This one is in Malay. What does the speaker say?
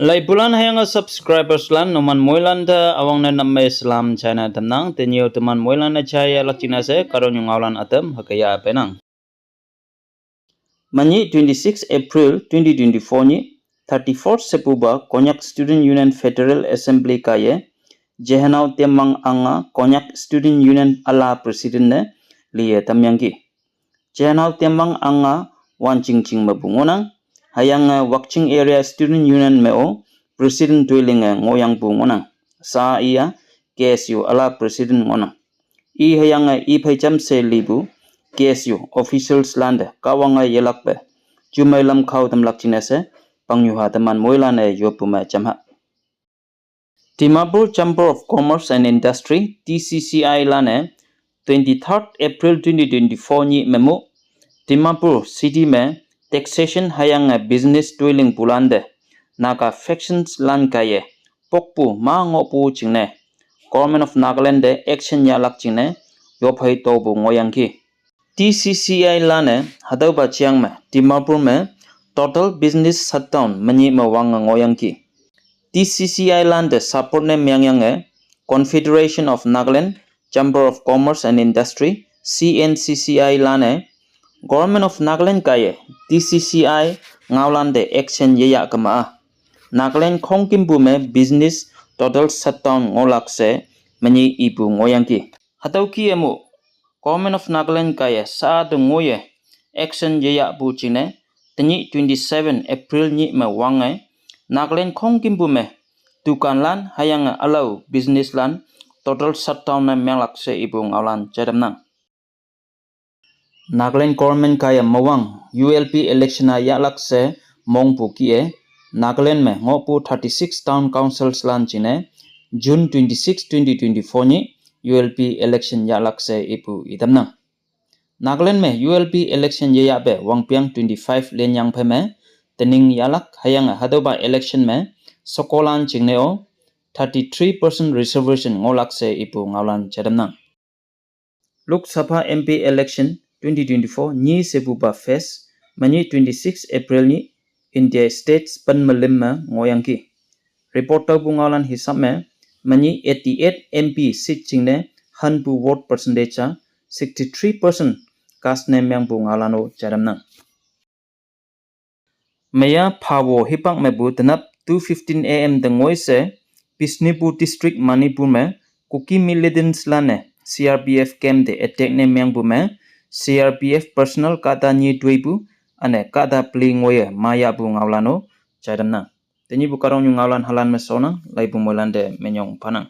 Lai bulan hayang subscribers lan noman moilan da awang na namme Islam channel tamnang tenyo teman moilan na chaya lakchina se Kahtoknyu Ngaolan atam hakaya penang. Mani 26 April 2024 ni 34 September Konyak Student Union Federal Assembly kaye jehanau temang anga Konyak Student Union ala president ne liye tamyangki. Jehanau temang anga wancing mabungonang hayang watching area student union meo president dwelling ngoyang bungonang sa iya KSU ala president ngona I hayang I phaicham se libu KSU officials land kawanga yelakbe jumailam khau tam lakchina se pangyuha taman moilane yopuma chamha Dimapur Chamber of Commerce and Industry TCCI lane 23rd April 2024 ni memo Dimapur city में taxation hayang business dwelling pulande naga factions lan kaye pokpu ma ngopu chingne government of Nagaland de action yalak chingne yophai tobu ngoyangki TCCI lane hadauba chiang me Dimapur में total business shutdown mani mawang ngoyangki TCCI land de support ne myangyang Confederation of Nagaland Chamber of Commerce and Industry CNCCI lane Government of Nagaland kaye TCCI Ngaolan de action yeya kama Nagaland khongkimbu me business total shutdown ngolak se mani ibu ngoyangki hatauki emu Government of Nagaland kaye sa de ngoye action yeya bu chine tni 27 April ni ma wangai Nagaland khongkimbu me dukan lan hayang allow business lan total shutdown na menglak se ibu Ngaolan jadamnang Nagaland government kaya mawang ULP election yalak se mongpu kie Nagaland में ngopu 36 town councils lan chine June 26 2024 ni ULP election yalak se ipu idamna Nagaland में ULP election ye yabe wangpiang 25 lenyang pheme tening yalak hayang hadoba election में sokolan chingneo 33% reservation ngolak se ipu Ngaolan jadamna Lok Sabha MP election 2024 ni sebuba fest mani 26 April ni India States panmalimma ngoyangki reporter bungalan hisab me mani 88 MP seat chingne hanbu vote percentage 63% kasne myang bungalano jaramna Maya phawo hipang mebu tanap 2:15 am dengoi se Bishnupur district Manipur me Kuki militants lane CRPF camp de attack ne myang bu me CRPF personal kata ni dweibu ane kata pli ngoye maya bu Ngaolano jadamna teni bu Kahtoknyu Ngaolan halan mesona lai bu moilande menyong panang